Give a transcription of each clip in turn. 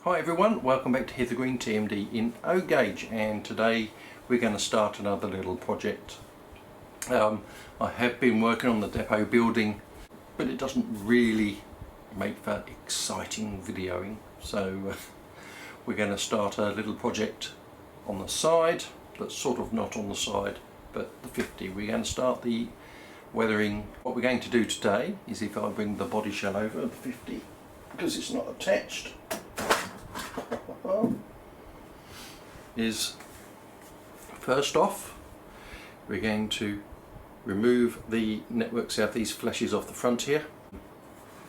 Hi everyone, welcome back to Hither Green TMD in O gauge, and today we're going to start another little project. I have been working on the depot building, but it doesn't really make for exciting videoing, so we're going to start a little project on the side that's sort of not on the side but the 50. We're going to start the weathering. What we're going to do today is, if I bring the body shell over the 50 because it's not attached, is first off we're going to remove the Network Southeast flashes off the front here.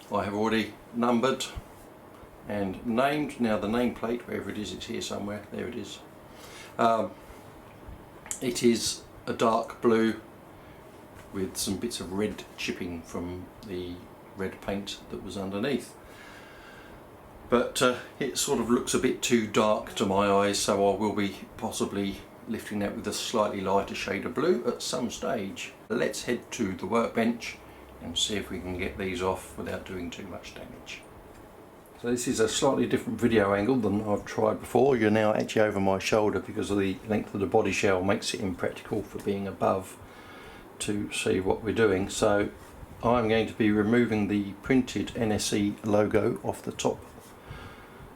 I have already numbered and named. Now the nameplate, wherever it is, it's here somewhere, there it is. It is a dark blue with some bits of red chipping from the red paint that was underneath. But it sort of looks a bit too dark to my eyes, so I will be possibly lifting that with a slightly lighter shade of blue at some stage. Let's head to the workbench and see if we can get these off without doing too much damage. So this is a slightly different video angle than I've tried before. You're now actually over my shoulder because of the length of the body shell makes it impractical for being above to see what we're doing. So I'm going to be removing the printed NSE logo off the top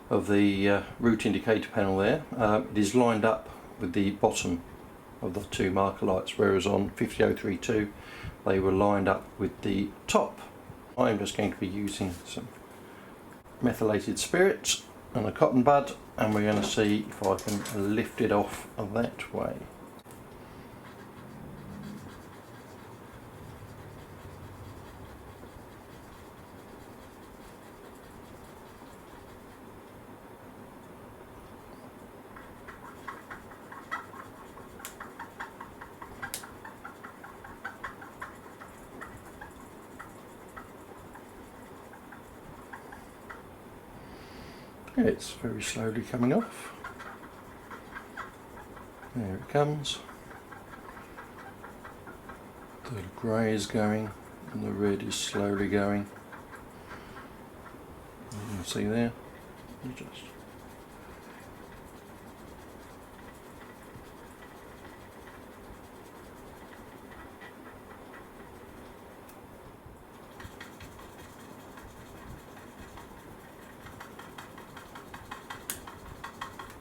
of the route indicator panel there. It is lined up with the bottom of the two marker lights, whereas on 50032 they were lined up with the top. I'm just going to be using some methylated spirits and a cotton bud, and we're going to see if I can lift it off that way. It's very slowly coming off. There it comes. The grey is going and the red is slowly going. You can see there. You just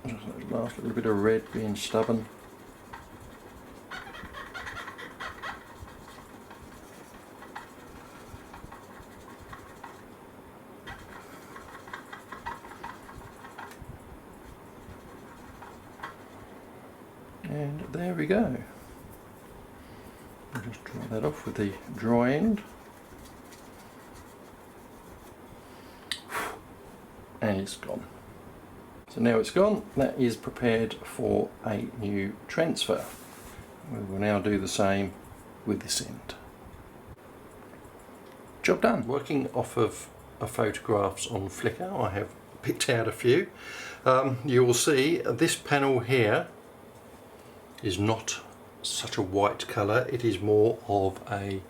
that last little bit of red being stubborn. And there we go. I'll just dry that off with the dry end. And it's gone. So now it's gone, that is prepared for a new transfer. We will now do the same with this end. Job done. Working off of photographs on Flickr, I have picked out a few. You will see this panel here is not such a white colour, it is more of a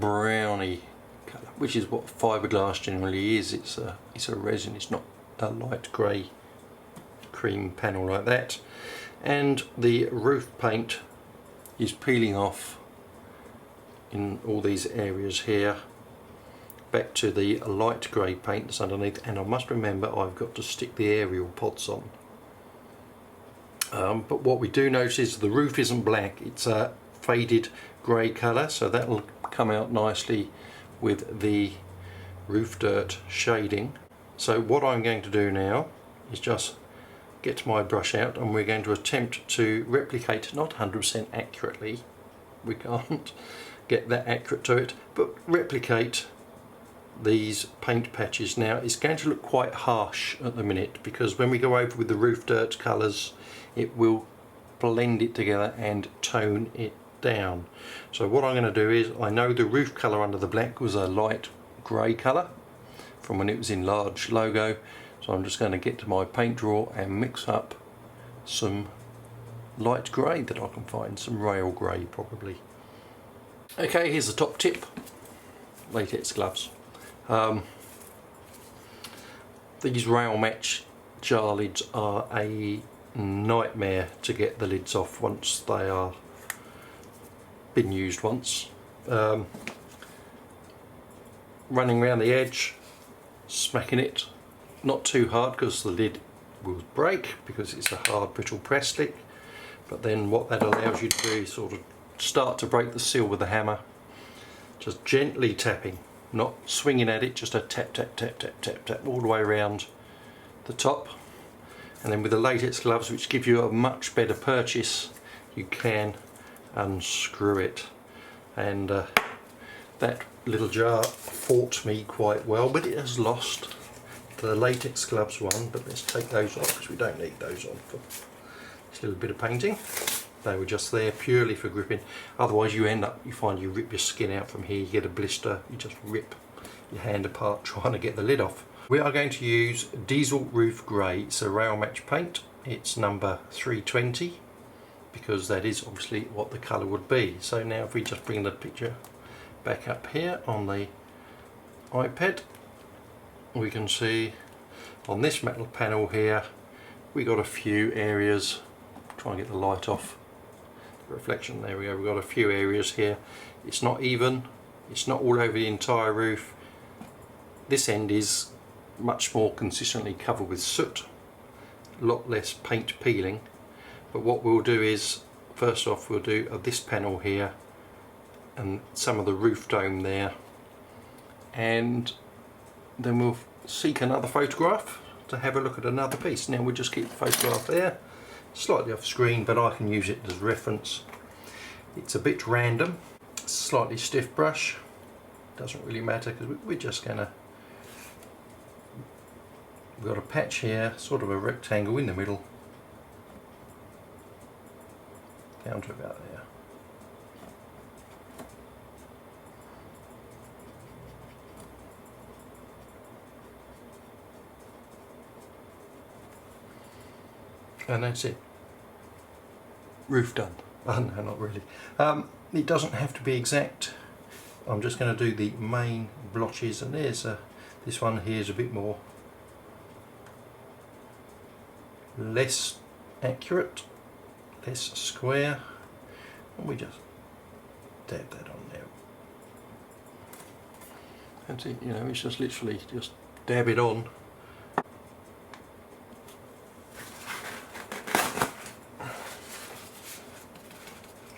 browny colour, which is what fiberglass generally is. It's a resin, it's not a light grey cream panel like that, and the roof paint is peeling off in all these areas here back to the light grey paint that's underneath. And I must remember I've got to stick the aerial pods on, but what we do notice is the roof isn't black, it's a faded grey colour, so that will come out nicely with the roof dirt shading. So what I'm going to do now is just get my brush out, and we're going to attempt to replicate, not 100% accurately, we can't get that accurate to it, but replicate these paint patches. Now it's going to look quite harsh at the minute because when we go over with the roof dirt colours it will blend it together and tone it down. So what I'm going to do is, I know the roof colour under the black was a light grey colour from when it was in large logo, so I'm just going to get to my paint drawer and mix up some light grey that I can find, some rail grey probably. Okay, here's the top tip, latex gloves. These rail match jar lids are a nightmare to get the lids off once they are been used once. Running around the edge, smacking it, not too hard because the lid will break because it's a hard brittle plastic, but then what that allows you to do is sort of start to break the seal with the hammer, just gently tapping, not swinging at it, just a tap tap tap tap tap tap all the way around the top. And then with the latex gloves, which give you a much better purchase, you can unscrew it. And that little jar fought me quite well, but it has lost. The latex gloves won, but let's take those off because we don't need those on for this little bit of painting. They were just there purely for gripping. Otherwise you find you rip your skin out from here, you get a blister, you just rip your hand apart trying to get the lid off. We are going to use Diesel Roof Grey. It's a rail match paint. It's number 320 because that is obviously what the colour would be. So now if we just bring the picture back up here on the iPad, we can see on this metal panel here we got a few areas. Try and get the light off the reflection. There we go. We've got a few areas here. It's not even, it's not all over the entire roof. This end is much more consistently covered with soot, a lot less paint peeling. But what we'll do is, first off we'll do this panel here and some of the roof dome there, and then we'll seek another photograph to have a look at another piece. Now we'll just keep the photograph there, slightly off screen, but I can use it as reference. It's a bit random, slightly stiff brush, doesn't really matter because we're just gonna, we've got a patch here, sort of a rectangle in the middle, down to about there. And that's it. Roof done. Oh, no, not really. It doesn't have to be exact. I'm just going to do the main blotches, and there's this one here is a bit more less accurate, less square, and we just dab that on there. That's it, you know, it's just literally just dab it on.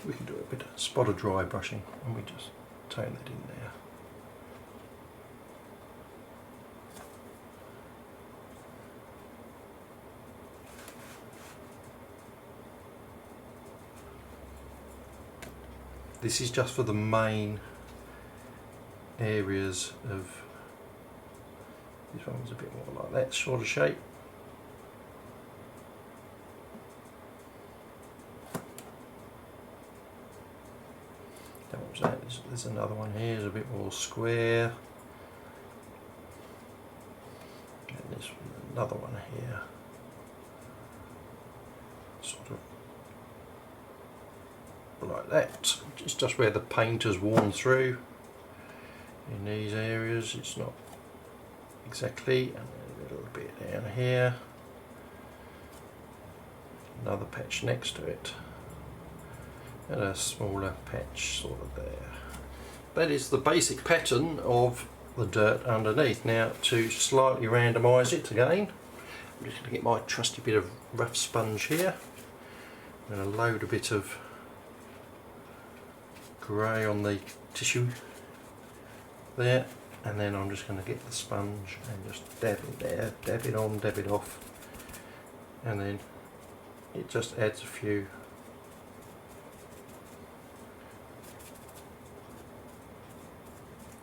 We can do a bit of spot of dry brushing and we just tone that in there. This is just for the main areas of, this one was a bit more like that sort of shape. There's another one here, is a bit more square. And there's another one here, sort of like that. It's just where the paint has worn through in these areas. It's not exactly, and a little bit down here. Another patch next to it. And a smaller patch sort of there. That is the basic pattern of the dirt underneath. Now to slightly randomise it again, I'm just going to get my trusty bit of rough sponge here. I'm going to load a bit of grey on the tissue there, and then I'm just going to get the sponge and just dab it there, dab it on, dab it off, and then it just adds a few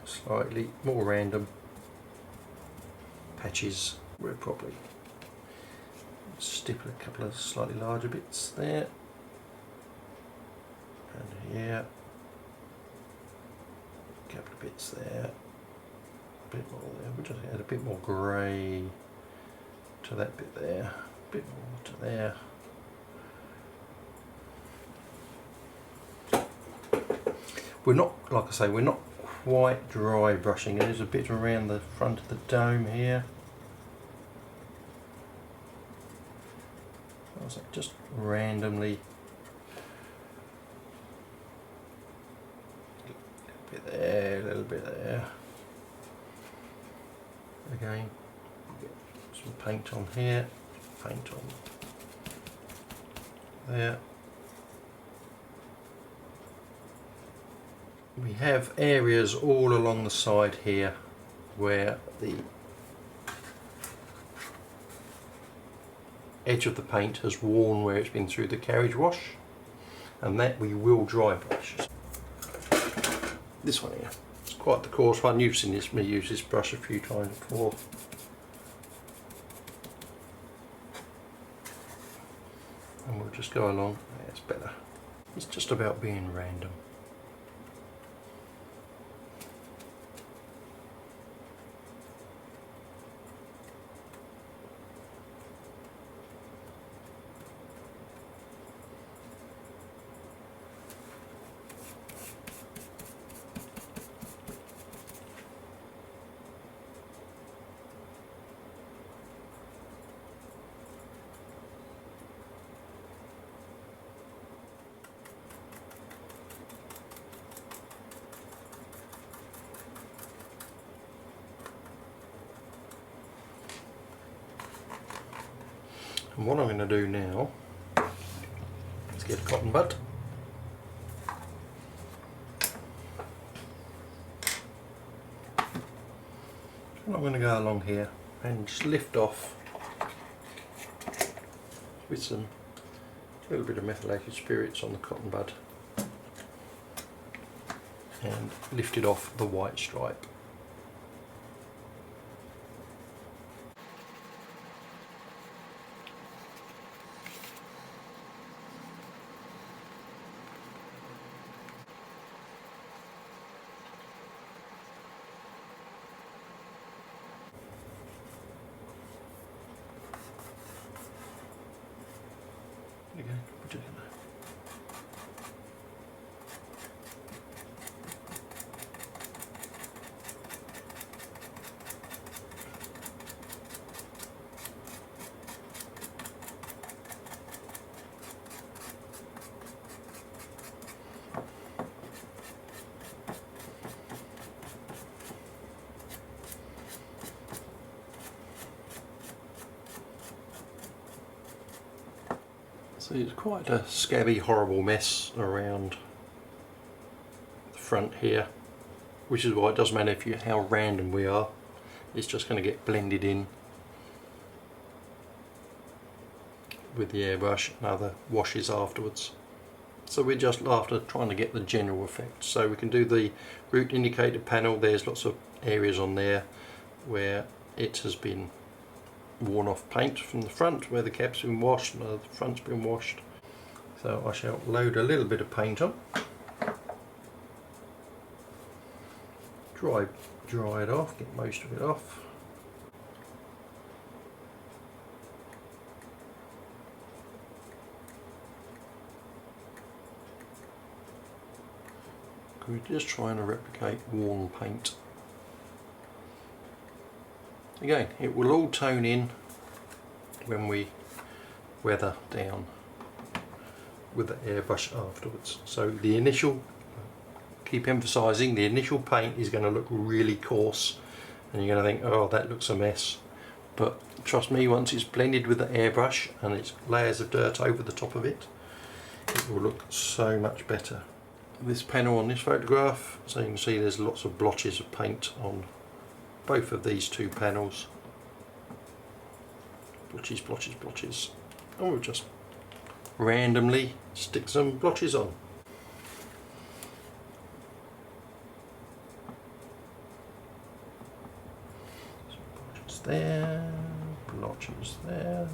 slightly more random patches. We'll probably stipple a couple of slightly larger bits there and here, a couple of bits there, a bit more there. We'll just add a bit more grey to that bit there, a bit more to there. We're not, like I say, we're not quite dry brushing. There's a bit around the front of the dome here. So just randomly, a little bit there, a little bit there. Again, get some paint on here, paint on there. We have areas all along the side here where the edge of the paint has worn where it's been through the carriage wash, and that we will dry brush. This one here, it's quite the coarse one. You've seen me use this brush a few times before. And we'll just go along. It's better. It's just about being random. And what I'm going to do now is get a cotton bud. And I'm going to go along here and just lift off with some little bit of methylated spirits on the cotton bud and lift it off the white stripe. Again, put it in there. So it's quite a scabby, horrible mess around the front here, which is why it doesn't matter how random we are, it's just going to get blended in with the airbrush and other washes afterwards. So we're just after trying to get the general effect. So we can do the route indicator panel. There's lots of areas on there where it has been worn off paint from the front, where the cap's been washed and the front's been washed. So I shall load a little bit of paint on, dry it off, get most of it off. We're just trying to replicate worn paint. Again, it will all tone in when we weather down with the airbrush afterwards. So the initial, keep emphasising, the initial paint is going to look really coarse and you're going to think, oh, that looks a mess. But trust me, once it's blended with the airbrush and it's layers of dirt over the top of it, it will look so much better. This panel on this photograph, so you can see there's lots of blotches of paint on both of these two panels. Blotches, blotches, blotches. And we'll just randomly stick some blotches on. Some blotches there, blotches there.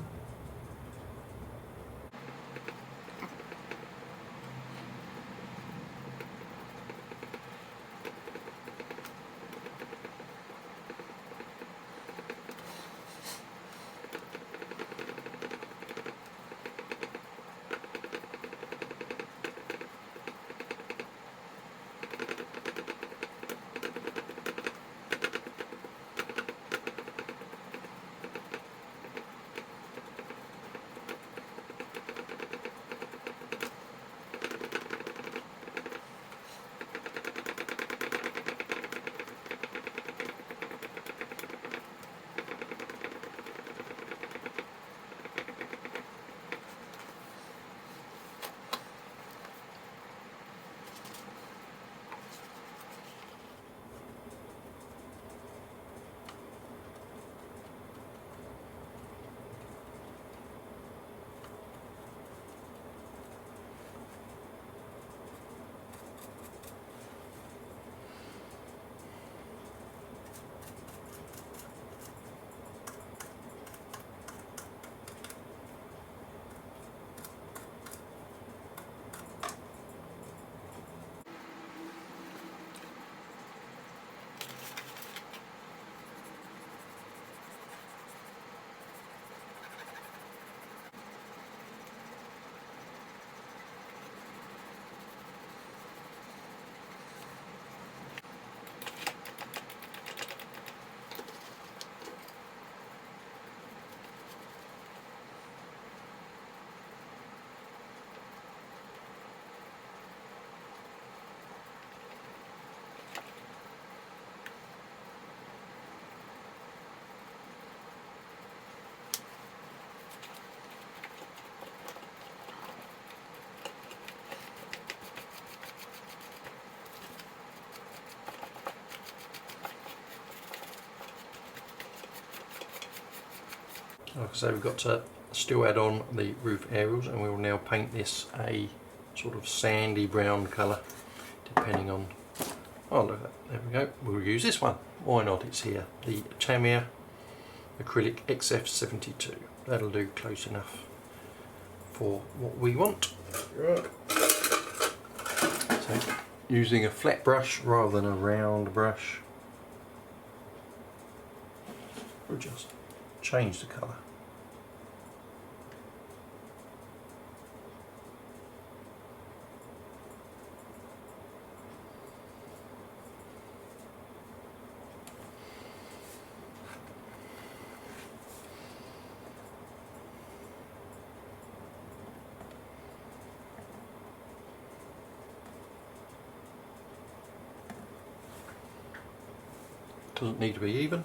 Like I say, we've got to still add on the roof aerials, and we will now paint this a sort of sandy brown colour, depending on, oh look, there we go, we'll use this one, why not, it's here, the Tamiya acrylic XF72, that'll do close enough for what we want. Right. So using a flat brush rather than a round brush, we'll just change the colour. Doesn't need to be even.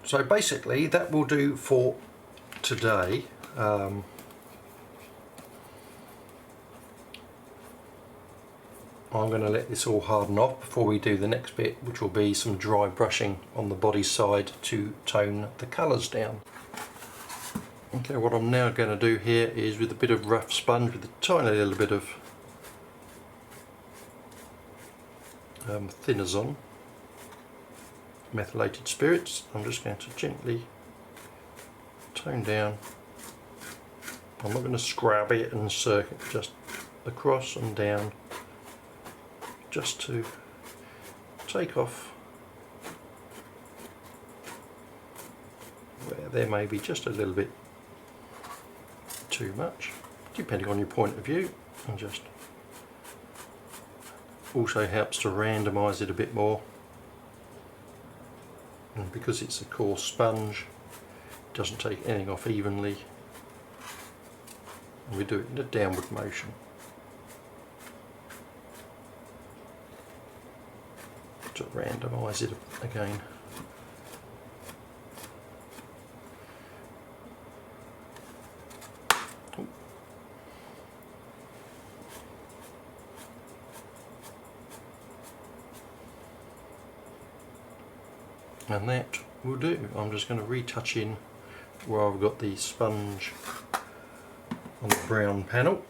So basically that will do for today. I'm going to let this all harden off before we do the next bit, which will be some dry brushing on the body side to tone the colours down. Okay, what I'm now going to do here is, with a bit of rough sponge with a tiny little bit of thinners on, methylated spirits, I'm just going to gently tone down. I'm not going to scrub it and circuit, just across and down, just to take off where there may be just a little bit too much, depending on your point of view, and just also helps to randomise it a bit more. And because it's a coarse sponge, it doesn't take anything off evenly, and we do it in a downward motion. To randomise it again. And that will do. I'm just going to retouch in where I've got the sponge on the brown panel.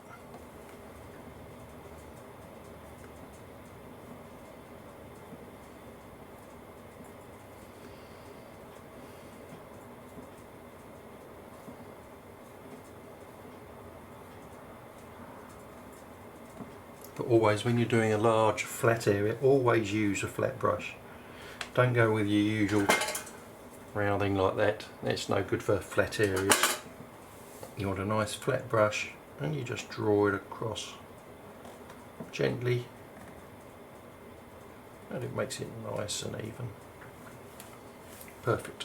But always, when you're doing a large flat area, always use a flat brush. Don't go with your usual rounding like that. It's no good for flat areas. You want a nice flat brush, and you just draw it across gently, and it makes it nice and even. Perfect.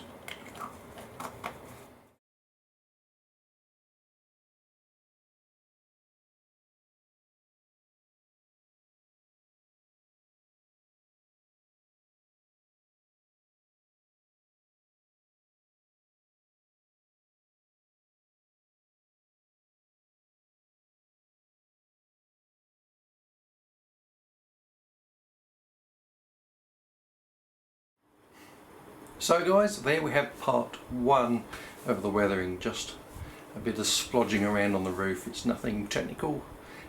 So guys, there we have part one of the weathering, just a bit of splodging around on the roof. It's nothing technical.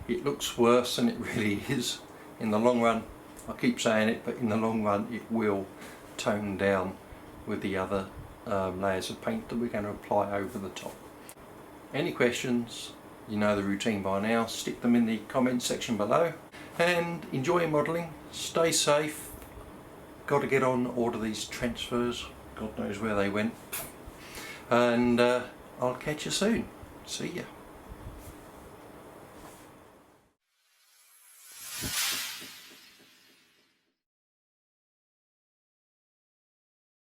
It looks worse than it really is. In the long run, I keep saying it, but in the long run it will tone down with the other layers of paint that we're going to apply over the top. Any questions, you know the routine by now, stick them in the comments section below, and enjoy your modelling, stay safe, got to get on, order these transfers. God knows where they went. And I'll catch you soon. See ya.